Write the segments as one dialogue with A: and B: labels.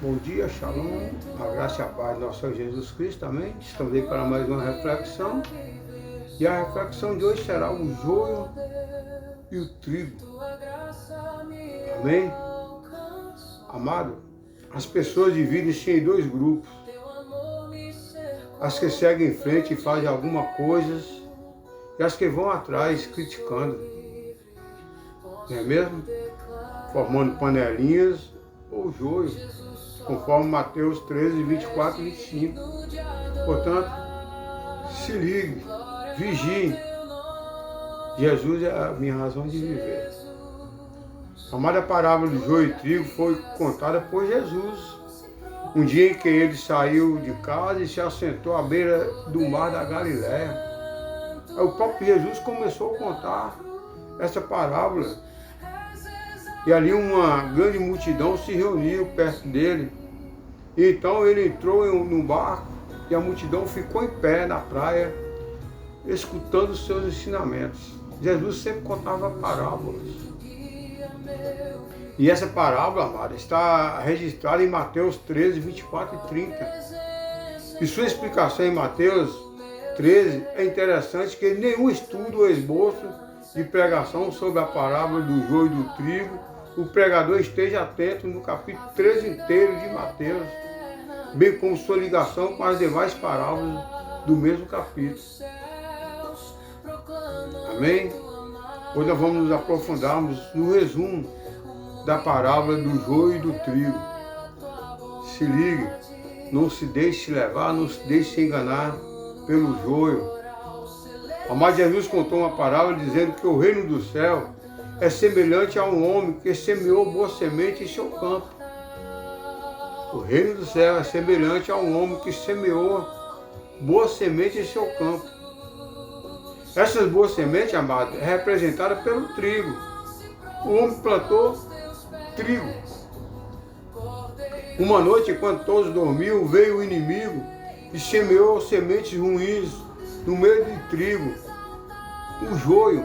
A: Bom dia, shalom, a graça e a paz do nosso Senhor Jesus Cristo, amém? Estamos aí para mais uma reflexão, e a reflexão de hoje será o joio e o trigo, amém? Amado, as pessoas dividem-se em dois grupos, as que seguem em frente e fazem alguma coisa, e as que vão atrás criticando, não é mesmo? Formando panelinhas ou joio, conforme Mateus 13, 24 e 25. Portanto, se ligue, vigie. Jesus é a minha razão de viver. A amada parábola do joio e trigo foi contada por Jesus. Um dia em que ele saiu de casa e se assentou à beira do mar da Galileia. Aí o próprio Jesus começou a contar essa parábola. E ali uma grande multidão se reuniu perto dele. E então ele entrou num barco e a multidão ficou em pé na praia, escutando os seus ensinamentos. Jesus sempre contava parábolas. E essa parábola, amada, está registrada em Mateus 13, 24 e 30. E sua explicação em Mateus 13 é interessante, que nenhum estudo ou esboço de pregação sobre a parábola do joio e do trigo, o pregador esteja atento no capítulo 13 inteiro de Mateus, bem como sua ligação com as demais parábolas do mesmo capítulo. Amém? Hoje nós vamos nos aprofundarmos no resumo da parábola do joio e do trigo. Se ligue, não se deixe levar, não se deixe enganar pelo joio. Amado, Jesus contou uma parábola dizendo que o reino do céu é semelhante a um homem que semeou boa semente em seu campo. O reino do céu é semelhante a um homem que semeou boa semente em seu campo. Essas boas sementes, amados, é representada pelo trigo. O homem plantou trigo. Uma noite, enquanto todos dormiam, veio o inimigo e semeou sementes ruins no meio do trigo, o joio.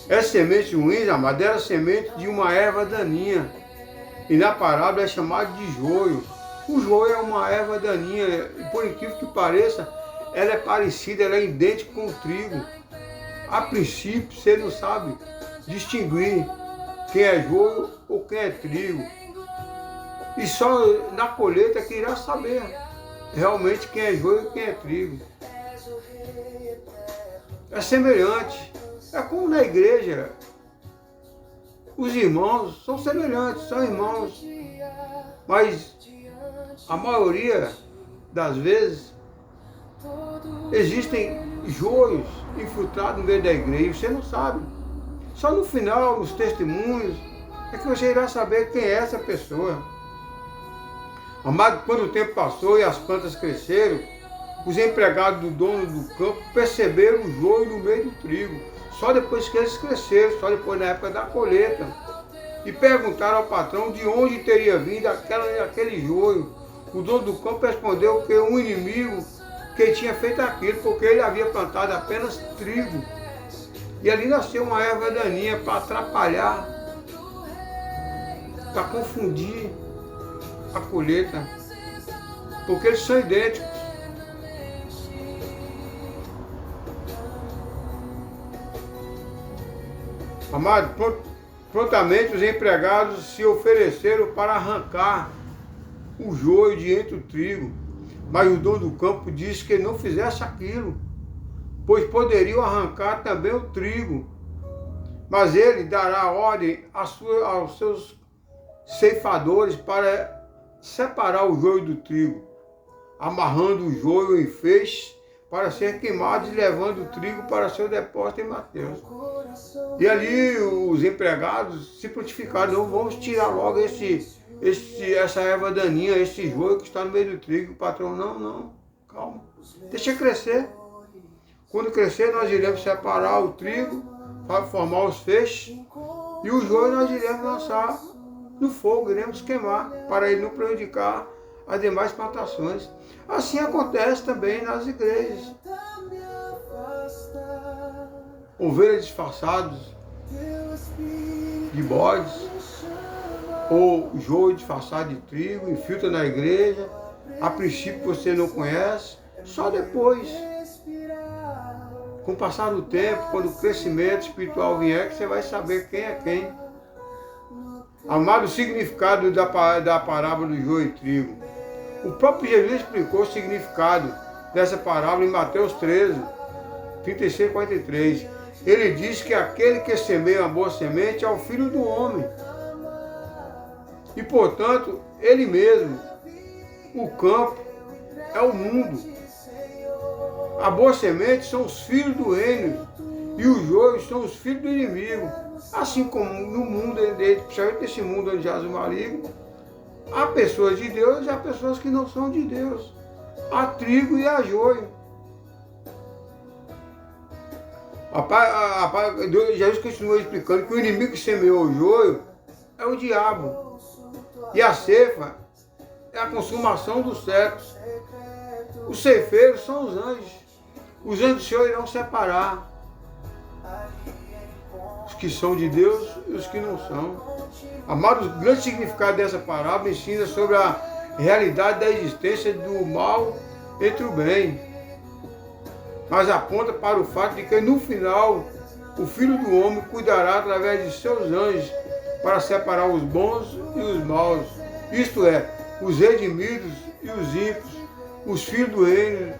A: Essa semente ruim, amado, era a semente de uma erva daninha. E na parábola é chamado de joio. O joio é uma erva daninha, e por incrível que pareça, ela é parecida, ela é idêntica com o trigo. A princípio, você não sabe distinguir quem é joio ou quem é trigo. E só na colheita que irá saber realmente quem é joio e quem é trigo. É semelhante. É como na igreja. Os irmãos são semelhantes, são irmãos. Mas a maioria das vezes existem joios infiltrados no meio da igreja. Você não sabe. Só no final, nos testemunhos, é que você irá saber quem é essa pessoa. Amado, quando o tempo passou e as plantas cresceram, os empregados do dono do campo perceberam o joio no meio do trigo. Só depois que eles cresceram, só depois na época da colheita. E perguntaram ao patrão de onde teria vindo aquele joio. O dono do campo respondeu que um inimigo que tinha feito aquilo, porque ele havia plantado apenas trigo. E ali nasceu uma erva daninha para atrapalhar, para confundir a colheita, porque eles são idênticos. Amado, prontamente os empregados se ofereceram para arrancar o joio de entre o trigo, mas o dono do campo disse que não fizesse aquilo, pois poderiam arrancar também o trigo. Mas ele dará ordem aos seus ceifadores para separar o joio do trigo, amarrando o joio em feixes para ser queimado e levando o trigo para seu depósito em Mateus. E ali os empregados se prontificaram: não, vamos tirar logo essa erva daninha, esse joio que está no meio do trigo. O patrão: não, calma, deixa crescer. Quando crescer, nós iremos separar o trigo para formar os feixes, e o joio nós iremos lançar no fogo, iremos queimar, para ele não prejudicar as demais plantações. Assim acontece também nas igrejas. Ovelhas disfarçadas de bodes, ou joio disfarçado de trigo, infiltra na igreja. A princípio você não conhece, só depois, com o passar do tempo, quando o crescimento espiritual vier, que você vai saber quem é quem. Amado, o significado da parábola do joio e trigo. O próprio Jesus explicou o significado dessa parábola em Mateus 13, 36 e 43. Ele diz que aquele que semeia uma boa semente é o Filho do Homem. E, portanto, ele mesmo, o campo, é o mundo. A boa semente são os filhos do reino e os joios são os filhos do inimigo. Assim como no mundo, principalmente nesse mundo onde jaz o maligno, há pessoas de Deus e há pessoas que não são de Deus. Há trigo e há joio. Jesus continua explicando que o inimigo que semeou o joio é o diabo. E a ceifa é a consumação dos séculos. Os ceifeiros são os anjos. Os anjos do Senhor irão separar os que são de Deus e os que não são. Amado, o grande significado dessa parábola ensina sobre a realidade da existência do mal entre o bem, mas aponta para o fato de que no final o Filho do Homem cuidará através de seus anjos para separar os bons e os maus, isto é, os redimidos e os ímpios, os filhos do reino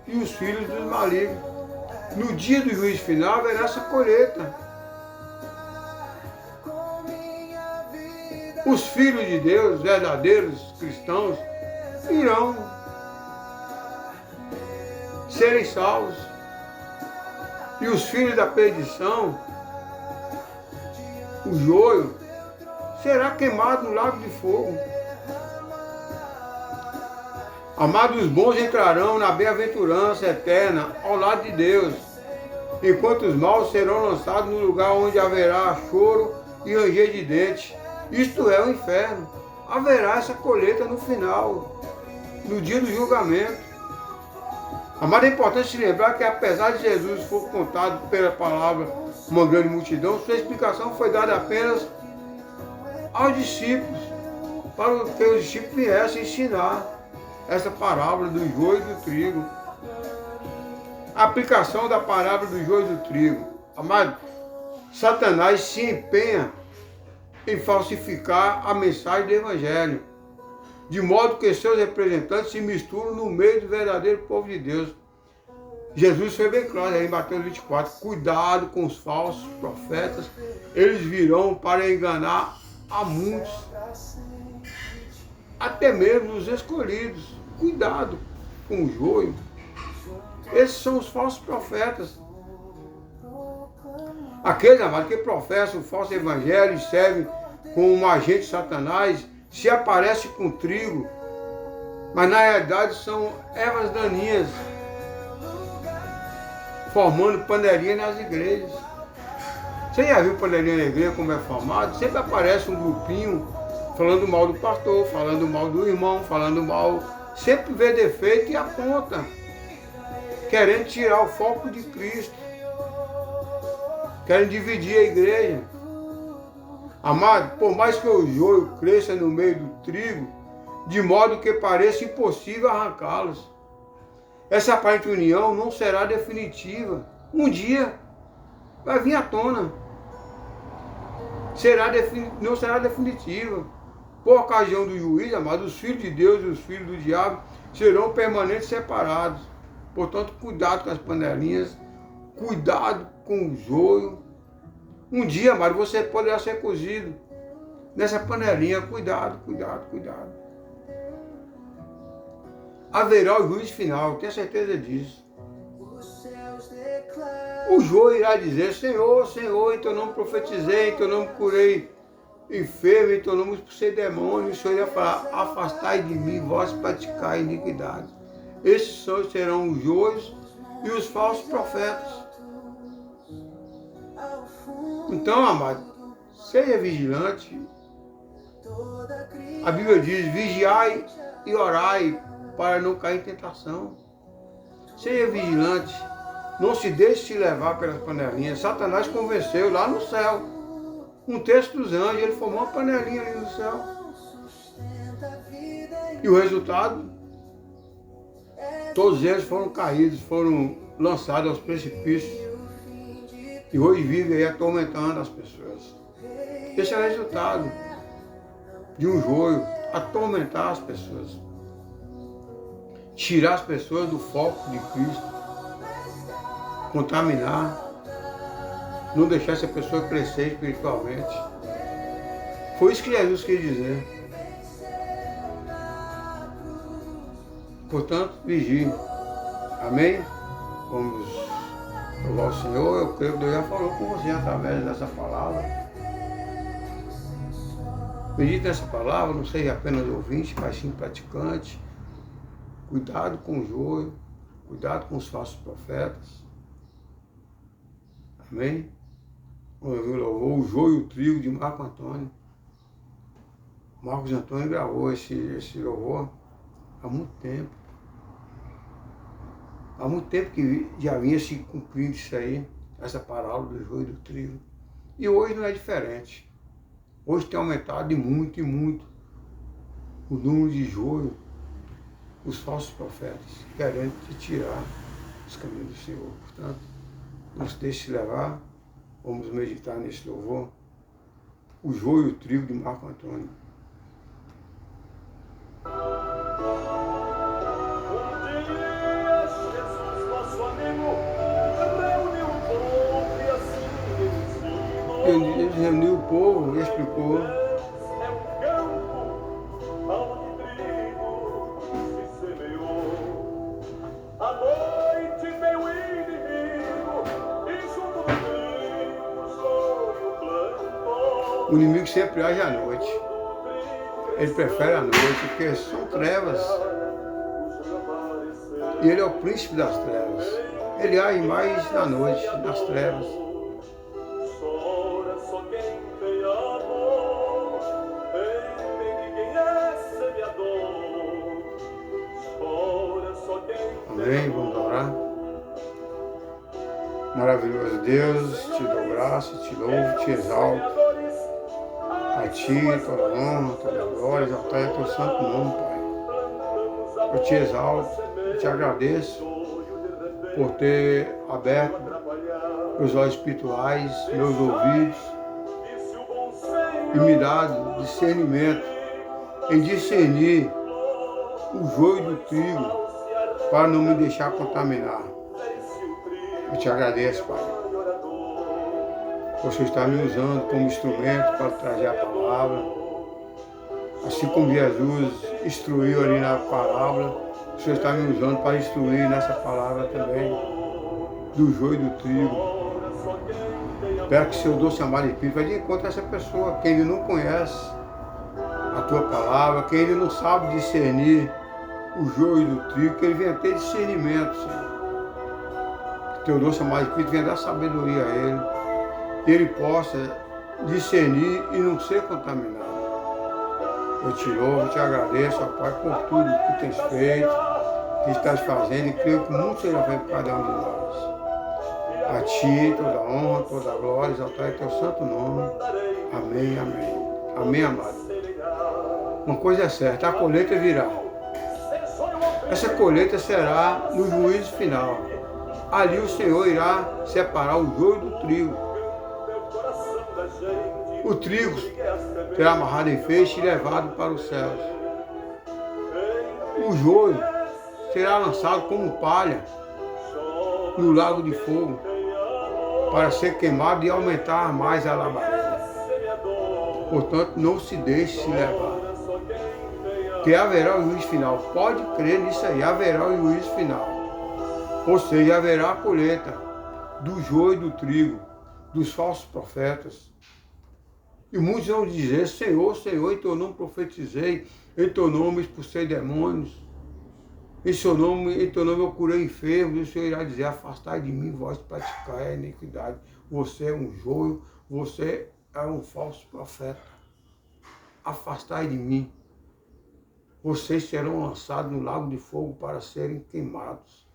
A: e os filhos dos malignos. No dia do juízo final haverá essa colheita. Os filhos de Deus, verdadeiros cristãos, irão serem salvos. E os filhos da perdição, o joio, será queimado no lago de fogo. Amados, os bons entrarão na bem-aventurança eterna ao lado de Deus, enquanto os maus serão lançados no lugar onde haverá choro e ranger de dentes. Isto é o inferno. Haverá essa colheita no final, no dia do julgamento. Amado, é importante se lembrar que apesar de Jesus for contado pela palavra uma grande multidão, sua explicação foi dada apenas aos discípulos, para que os discípulos viessem ensinar essa parábola do joio e do trigo. A aplicação da parábola do joio e do trigo. Amado, Satanás se empenha em falsificar a mensagem do Evangelho, de modo que seus representantes se misturam no meio do verdadeiro povo de Deus. Jesus foi bem claro aí em Mateus 24, cuidado com os falsos profetas, eles virão para enganar a muitos, até mesmo os escolhidos. Cuidado com o joio. Esses são os falsos profetas. Aqueles, amados, que professam o falso evangelho e servem como um agente de Satanás, se aparecem com trigo, mas na realidade são ervas daninhas, formando panelinha nas igrejas. Você já viu panelinha na igreja como é formado? Sempre aparece um grupinho falando mal do pastor, falando mal do irmão, falando mal, sempre vê defeito e aponta, querendo tirar o foco de Cristo, querem dividir a igreja. Amado, por mais que o joio cresça no meio do trigo, de modo que pareça impossível arrancá-los, essa aparente união não será definitiva. Um dia vai vir à tona. Não será definitiva. Por ocasião do juízo, amado, os filhos de Deus e os filhos do diabo serão permanentes separados. Portanto, cuidado com as panelinhas, cuidado com o joio. Um dia, amado, você poderá ser cozido nessa panelinha. Cuidado, cuidado, cuidado. Haverá o juízo final, tenha certeza disso. O joio irá dizer, Senhor, Senhor, em teu nome profetizei, em teu nome curei enfermo, em teu nome expulsei demônios. O Senhor irá falar, afastai de mim, vós praticai iniquidade. Esses serão os joios e os falsos profetas. Então, amado, seja vigilante. A Bíblia diz, vigiai e orai para não cair em tentação. Seja vigilante. Não se deixe se levar pelas panelinhas. Satanás convenceu lá no céu. Um terço dos anjos, ele formou uma panelinha ali no céu. E o resultado, todos eles foram caídos, foram lançados aos precipícios. E hoje vivem aí atormentando as pessoas. Esse é o resultado de um joio, atormentar as pessoas. Tirar as pessoas do foco de Cristo. Contaminar. Não deixar essa pessoa crescer espiritualmente. Foi isso que Jesus quis dizer. Portanto, vigie. Amém? Vamos louvar o Senhor. Eu creio que Deus já falou com você através dessa palavra. Medite nessa palavra, não seja apenas ouvinte, mas sim praticante. Cuidado com o joio, cuidado com os falsos profetas. Amém? Quando eu vi o louvor, o joio e o trigo de Marco Antônio. Marcos Antônio gravou esse louvor há muito tempo. Há muito tempo que já vinha se cumprindo isso aí, essa parábola do joio e do trigo. E hoje não é diferente. Hoje tem aumentado de muito e muito o número de joio, os falsos profetas, querendo te tirar dos caminhos do Senhor. Portanto, não se deixe levar, vamos meditar nesse louvor, o joio e o trigo de Marco Antônio. Ele reuniu o povo e explicou. O inimigo sempre age à noite. Ele prefere a noite, porque são trevas. E ele é o príncipe das trevas. Ele age mais na noite, nas trevas. Amém? Vamos orar. Maravilhoso Deus, te dou graça, te louvo, te exalto. A ti toda honra, toda glória, exaltar é teu santo nome, Pai. Eu te exalto, eu te agradeço por ter aberto meus olhos espirituais, meus ouvidos e me dado discernimento em discernir o joio do trigo para não me deixar contaminar. Eu te agradeço, Pai. Você está me usando como instrumento para trazer a palavra. Assim como Jesus instruiu ali na parábola, o Senhor está me usando para instruir nessa palavra também, do joio e do trigo. Espero que seu doce amado Espírito vai de encontro a essa pessoa, quem ainda não conhece a tua palavra, quem ainda não sabe discernir o joio do trigo, que ele venha ter discernimento, Senhor. Que teu doce amado Espírito venha dar sabedoria a ele, que ele possa discernir e não ser contaminado. Eu te louvo, te agradeço, ó Pai, por tudo que tens feito, que estás fazendo, e creio que muito será feito por cada um de nós. A ti toda honra, toda glória, exaltar em teu santo nome. Amém, amém. Amém, amado. Uma coisa é certa, a colheita virá. Essa colheita será no juízo final. Ali o Senhor irá separar o joio do trigo. O trigo será amarrado em feixe e levado para os céus. O joio será lançado como palha no lago de fogo para ser queimado e aumentar mais a labareda. Portanto, não se deixe se levar. Que haverá o juízo final. Pode crer nisso aí, haverá o juízo final. Ou seja, haverá a colheita do joio e do trigo, dos falsos profetas. E muitos vão dizer, Senhor, Senhor, em teu nome profetizei, em teu nome expulsei demônios, em teu nome eu curei enfermos, e o Senhor irá dizer, afastai de mim, vós praticai a iniquidade. Você é um joio, você é um falso profeta. Afastai de mim. Vocês serão lançados no lago de fogo para serem queimados.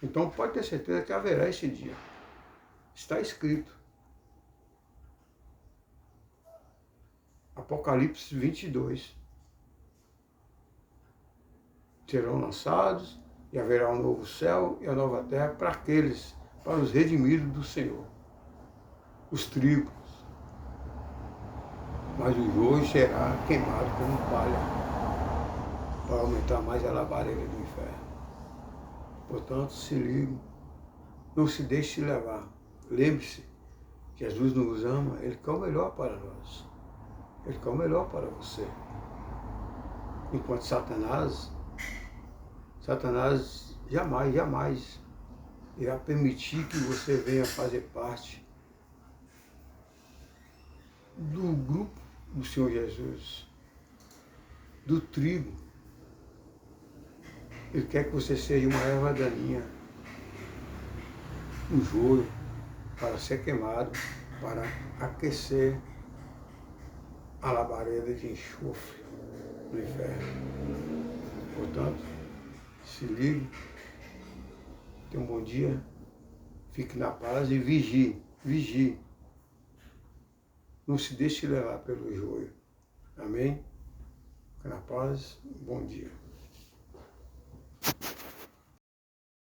A: Então pode ter certeza que haverá esse dia. Está escrito. Apocalipse 22. Serão lançados e haverá um novo céu e a nova terra para aqueles, para os redimidos do Senhor, os trigos. Mas o joio será queimado como palha, para aumentar mais a labareda do inferno. Portanto, se ligue, não se deixe levar. Lembre-se, Jesus nos ama, Ele quer o melhor para nós. Ele quer o melhor para você. Enquanto Satanás jamais irá permitir que você venha fazer parte do grupo do Senhor Jesus, do trigo. Ele quer que você seja uma erva daninha, um joio, para ser queimado, para aquecer a labareda de enxofre do inferno. Portanto, se ligue, tenha um bom dia, fique na paz e vigie. Não se deixe levar pelo joio. Amém? Fique na paz, bom dia.